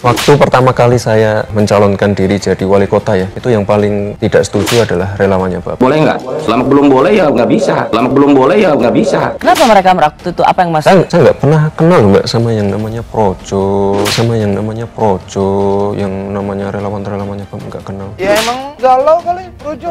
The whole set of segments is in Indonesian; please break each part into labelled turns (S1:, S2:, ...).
S1: Waktu pertama kali saya mencalonkan diri jadi wali kota ya, itu yang paling tidak setuju adalah relawannya Bapak.
S2: Boleh nggak? Selama belum boleh ya nggak bisa. Selama belum boleh ya nggak bisa.
S3: Kenapa mereka waktu itu apa yang Mas?
S1: Saya nggak pernah kenal Mbak sama yang namanya Projo, yang namanya relawan-relawannya Bapak nggak kenal.
S4: Ya emang galau kali Projo.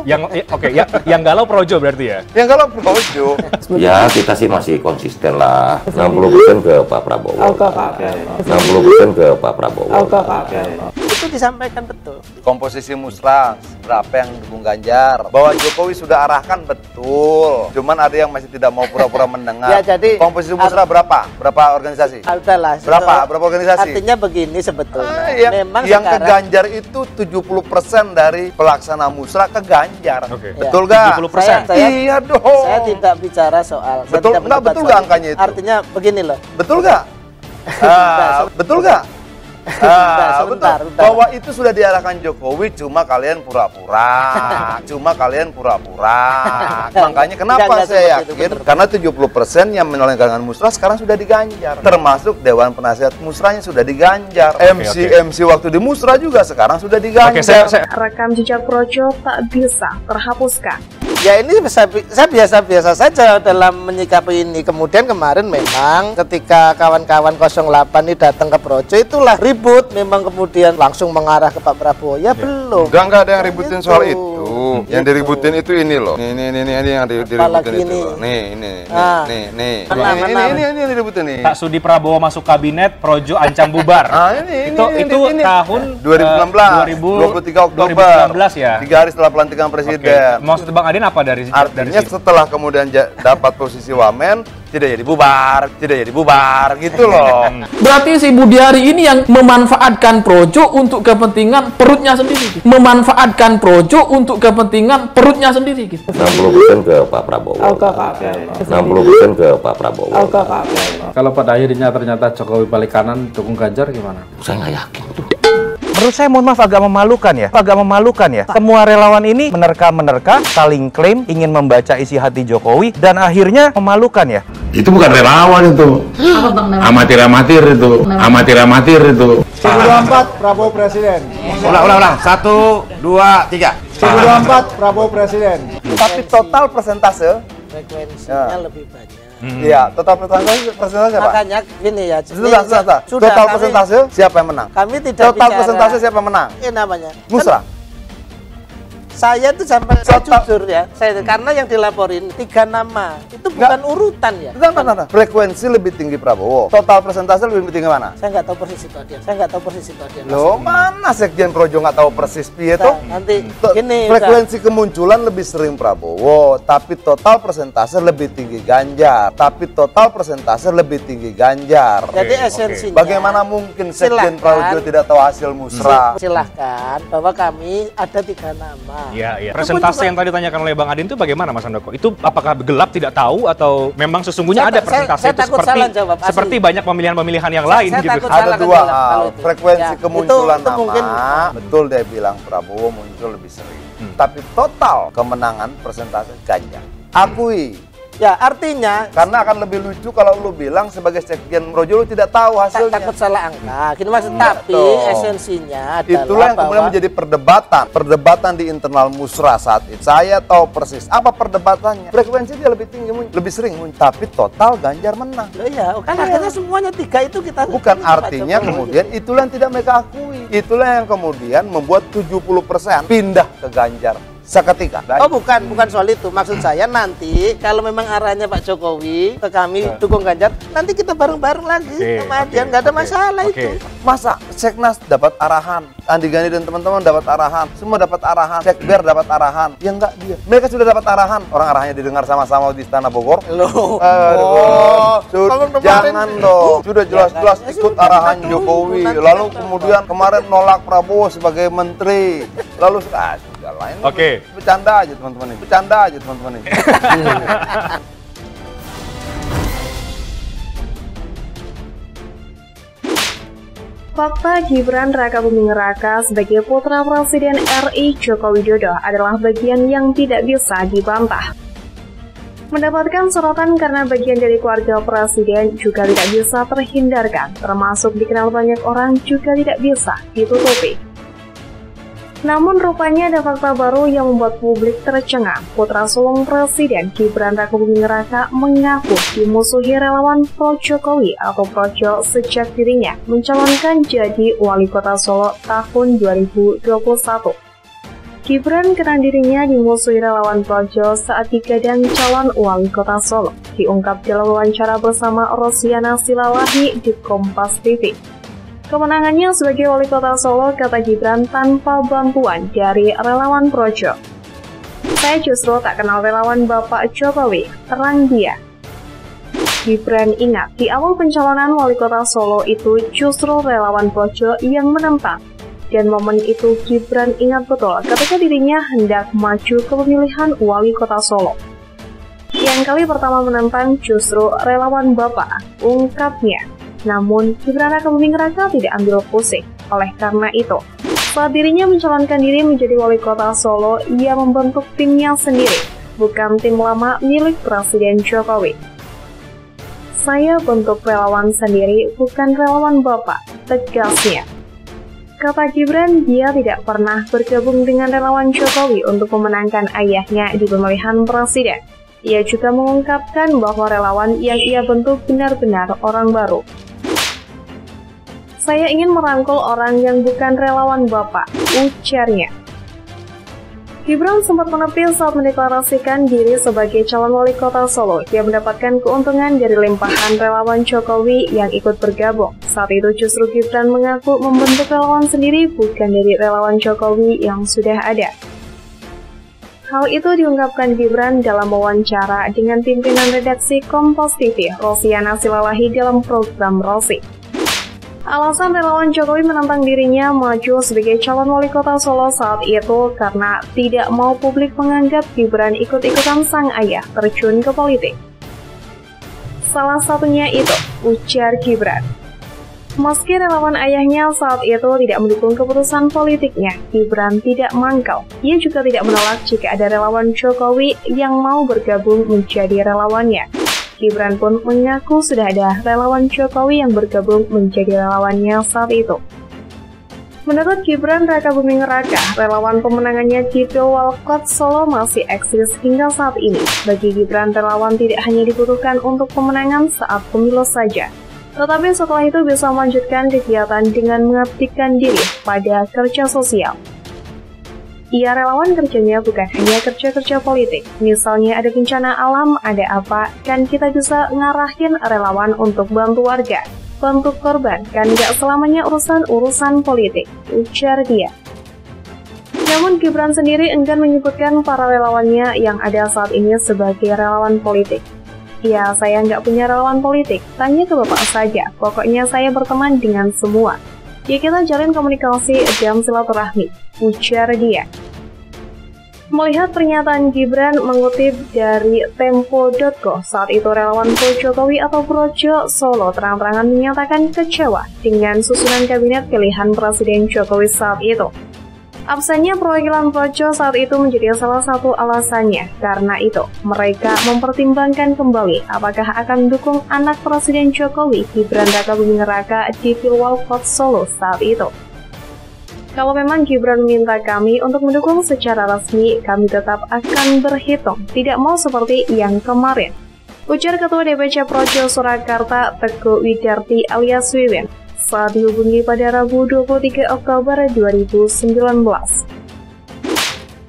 S5: Yang galau Projo berarti ya?
S4: Yang galau Projo.
S2: Ya kita sih masih konsisten lah. 60% ke Pak Prabowo. 60% ke Pak Prabowo.
S6: Itu disampaikan betul.
S4: Komposisi musrah berapa yang dukung Ganjar? Bahwa Jokowi sudah arahkan betul. Cuman ada yang masih tidak mau pura-pura mendengar.
S6: Ya, jadi
S4: komposisi musrah berapa? Berapa organisasi?
S6: Udahlah.
S4: Berapa organisasi?
S6: Artinya begini sebetulnya.
S4: Yang
S6: Memang
S4: ke Ganjar itu 70% dari pelaksana musrah ke Ganjar.
S5: Oke.
S4: Betul gak?
S5: 70%.
S4: Iya dong.
S6: Saya tidak bicara soal.
S4: Betul nggak? Betul nggak angkanya itu?
S6: Artinya begini loh.
S4: Betul nggak? Betul nggak?
S6: Sebentar.
S4: Bahwa itu sudah diarahkan Jokowi, cuma kalian pura-pura. Makanya kenapa saya yakin? Karena 70% yang menolak musrah sekarang sudah diganjar. Termasuk Dewan Penasihat Musrahnya sudah diganjar. MC waktu di musrah juga sekarang sudah diganjar.
S7: Rekam jejak Projo tak bisa terhapuskan.
S6: Ya ini saya biasa-biasa saja dalam menyikapi ini. Kemudian kemarin memang ketika kawan-kawan 08 ini datang ke Projo itulah ribut. Memang kemudian langsung mengarah ke Pak Prabowo. Ya belum.
S4: Enggak ada yang ributin soal itu. Yang diributin itu ini loh. Ini yang diributin itu. Nih. Ini yang diributin nih.
S5: Pak Sudi Prabowo masuk kabinet, Projo ancam bubar. Itu tahun
S4: 2016, 23 Oktober.
S5: 2016 ya.
S4: 3 hari setelah pelantikan presiden.
S5: Maksud Bang Adin apa dari
S4: Artinya
S5: situ?
S4: setelah kemudian dapat posisi wamen, tidak jadi bubar gitu loh.
S8: Berarti si Budiari ini yang memanfaatkan Projo untuk kepentingan perutnya sendiri. 60% gitu.
S2: 60% ke Pak Prabowo. 60% ke Pak Prabowo.
S9: Kalau pada akhirnya ternyata Jokowi balik kanan dukung Ganjar gimana?
S2: Saya nggak yakin tuh.
S10: Menurut saya mohon maaf agak memalukan ya. Semua relawan ini menerka-menerka, saling klaim ingin membaca isi hati Jokowi dan akhirnya memalukan ya.
S2: Itu bukan relawan itu. Amatir-amatir itu.
S11: 2024 Prabowo Presiden.
S4: Ulang. 1, 2, 3.
S11: 2024 Prabowo Presiden.
S4: Tapi total persentase
S6: Frekuensinya lebih banyak.
S4: Iya, total persentase apa?
S6: Makanya gini ya.
S4: Sudah. Total persentase siapa yang menang?
S6: Kami tidak
S4: Total
S6: bicara.
S4: persentase siapa yang menang?
S6: Ini namanya.
S4: Musrah.
S6: Saya tuh sampai saya jujur ya, karena yang dilaporin 3 nama itu bukan urutan ya.
S4: Nah. Frekuensi lebih tinggi Prabowo, total persentase lebih tinggi mana?
S6: Saya nggak tahu persis itu dia.
S4: Loh, mana Sekjen Projo nggak tahu persis piye tuh?
S6: Nanti gini.
S4: Frekuensi kemunculan lebih sering Prabowo, tapi total persentase lebih tinggi Ganjar.
S6: Jadi esensinya.
S4: Bagaimana mungkin Sekjen Projo tidak tahu hasil musrah?
S6: Silahkan bahwa kami ada 3 nama.
S5: Iya. Presentase yang tadi ditanyakan oleh Bang Adin itu bagaimana Mas Handoko? Itu apakah gelap tidak tahu atau memang sesungguhnya ada presentase itu seperti banyak pemilihan-pemilihan yang lain gitu?
S4: Ada 2 hal, frekuensi kemunculan nama, betul dia bilang Prabowo muncul lebih sering. Tapi total kemenangan persentase Ganjar. Akui.
S6: Ya artinya
S4: karena akan lebih lucu kalau lu bilang sebagai Sekjen Projo lu tidak tahu hasilnya.
S6: Takut salah angka. Gini maksud tapi esensinya adalah
S4: itulah yang kemudian menjadi perdebatan di internal musrah saat itu. Saya tahu persis apa perdebatannya. Frekuensi dia lebih tinggi, lebih sering muncul, tapi total Ganjar menang.
S6: Iya, kan akhirnya semuanya 3 itu kita
S4: bukan artinya kemudian itulah yang tidak mereka akui. Itulah yang kemudian membuat 70% pindah ke Ganjar seketika.
S6: Oh bukan soal itu. Maksud saya nanti kalau memang arahnya Pak Jokowi ke kami dukung Ganjar, nanti kita bareng-bareng lagi sama dia, nggak ada masalah itu.
S4: Masa Seknas dapat arahan, Andi Gani dan teman-teman dapat arahan, semua dapat arahan, Sekber dapat arahan, ya enggak dia. Mereka sudah dapat arahan, orang arahnya didengar sama-sama di Istana Bogor. Jangan dong, sudah jelas-jelas ikut arahan Jokowi, lalu kemudian kemarin nolak Prabowo sebagai menteri, lalu lain. Bercanda aja teman-teman ini.
S7: Fakta Gibran Rakabuming Raka sebagai putra Presiden RI Joko Widodo adalah bagian yang tidak bisa dibantah. Mendapatkan sorotan karena bagian dari keluarga presiden juga tidak bisa terhindarkan, termasuk dikenal banyak orang juga tidak bisa ditutupi. Namun rupanya ada fakta baru yang membuat publik tercengang. Putra sulung Presiden Gibran Rakabuming Raka mengaku dimusuhi relawan pro Jokowi atau Projo sejak dirinya mencalonkan jadi wali kota Solo tahun 2021. Gibran kenal dirinya dimusuhi relawan Projo saat digadang calon wali kota Solo, diungkap dalam wawancara bersama Rosiana Silalahi di Kompas TV. Kemenangannya sebagai wali kota Solo, kata Gibran, tanpa bantuan dari relawan Projo. Saya justru tak kenal relawan Bapak Jokowi, terang dia. Gibran ingat, di awal pencalonan wali kota Solo itu justru relawan Projo yang menentang. Dan momen itu Gibran ingat betul ketika dirinya hendak maju ke pemilihan wali kota Solo. Yang kali pertama menentang justru relawan Bapak, ungkapnya. Namun, Gibran Rakabuming Raka tidak ambil pusing. Oleh karena itu, saat dirinya mencalonkan diri menjadi wali kota Solo, ia membentuk timnya sendiri, bukan tim lama milik Presiden Jokowi. Saya bentuk relawan sendiri, bukan relawan Bapak, tegasnya. Kata Gibran, dia tidak pernah bergabung dengan relawan Jokowi untuk memenangkan ayahnya di pemilihan presiden. Ia juga mengungkapkan bahwa relawan yang ia bentuk benar-benar orang baru. Saya ingin merangkul orang yang bukan relawan Bapak, ujarnya. Gibran sempat menepi saat mendeklarasikan diri sebagai calon wali kota Solo. Dia mendapatkan keuntungan dari limpahan relawan Jokowi yang ikut bergabung. Saat itu justru Gibran mengaku membentuk relawan sendiri bukan dari relawan Jokowi yang sudah ada. Hal itu diungkapkan Gibran dalam wawancara dengan pimpinan redaksi Kompas TV, Rosiana Silalahi dalam program Rosi. Alasan relawan Jokowi menantang dirinya maju sebagai calon wali kota Solo saat itu karena tidak mau publik menganggap Gibran ikut-ikutan sang ayah terjun ke politik. Salah satunya itu, ujar Gibran. Meski relawan ayahnya saat itu tidak mendukung keputusan politiknya, Gibran tidak mangkal. Ia juga tidak menolak jika ada relawan Jokowi yang mau bergabung menjadi relawannya. Gibran pun mengaku sudah ada relawan Jokowi yang bergabung menjadi relawannya saat itu. Menurut Gibran Rakabuming Raka, relawan pemenangannya di Pilwalkot Solo masih eksis hingga saat ini. Bagi Gibran, relawan tidak hanya dibutuhkan untuk pemenangan saat pemilu saja, tetapi setelah itu bisa melanjutkan kegiatan dengan mengabdikan diri pada kerja sosial. Ia relawan kerjanya bukan hanya kerja-kerja politik. Misalnya ada bencana alam, ada apa, kan kita bisa ngarahin relawan untuk bantu warga, bantu korban, kan gak selamanya urusan politik, ujar dia. Namun Gibran sendiri enggan menyebutkan para relawannya yang ada saat ini sebagai relawan politik. Ya, saya nggak punya relawan politik, tanya ke Bapak saja, pokoknya saya berteman dengan semua. Ya kita jalin komunikasi dan silaturahmi, ujar dia. Melihat pernyataan Gibran mengutip dari Tempo.co, saat itu relawan pro Jokowi atau Projo Solo terang-terangan menyatakan kecewa dengan susunan kabinet pilihan Presiden Jokowi saat itu. Absennya perwakilan Projo saat itu menjadi salah satu alasannya. Karena itu, mereka mempertimbangkan kembali apakah akan mendukung anak Presiden Jokowi, Gibran Rakabuming Raka, di Pilwalkot Solo saat itu. Kalau memang Gibran meminta kami untuk mendukung secara resmi, kami tetap akan berhitung, tidak mau seperti yang kemarin, ujar Ketua DPC Projo Surakarta Teguh Widarti alias Wiwin saat dihubungi pada Rabu 23 Oktober 2019.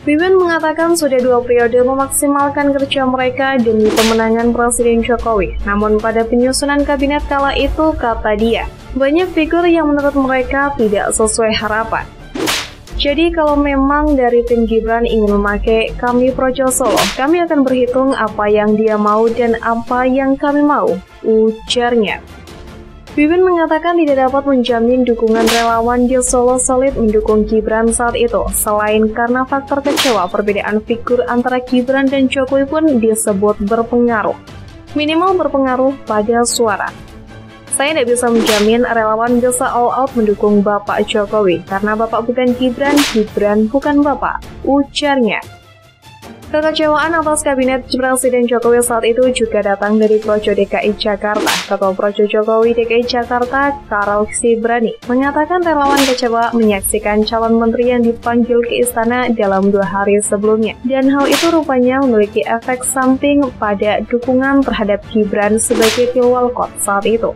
S7: Wiwin mengatakan sudah 2 periode memaksimalkan kerja mereka demi pemenangan Presiden Jokowi. Namun pada penyusunan kabinet kala itu, kata dia, banyak figur yang menurut mereka tidak sesuai harapan. Jadi kalau memang dari tim Gibran ingin memakai kami Projo Solo, kami akan berhitung apa yang dia mau dan apa yang kami mau, ujarnya. Wiwin mengatakan tidak dapat menjamin dukungan relawan di Solo solid mendukung Gibran saat itu, selain karena faktor kecewa perbedaan figur antara Gibran dan Jokowi pun disebut berpengaruh. Minimal berpengaruh pada suara. Saya tidak bisa menjamin relawan bisa all out mendukung Bapak Jokowi, karena Bapak bukan Gibran, Gibran bukan Bapak, ujarnya. Kekecewaan atas kabinet Presiden Jokowi saat itu juga datang dari Projo DKI Jakarta. Ketua Projo Jokowi DKI Jakarta, Karel Sibrani, mengatakan relawan kecewa menyaksikan calon menteri yang dipanggil ke istana dalam 2 hari sebelumnya. Dan hal itu rupanya memiliki efek samping pada dukungan terhadap Gibran sebagai Pilwalkot saat itu.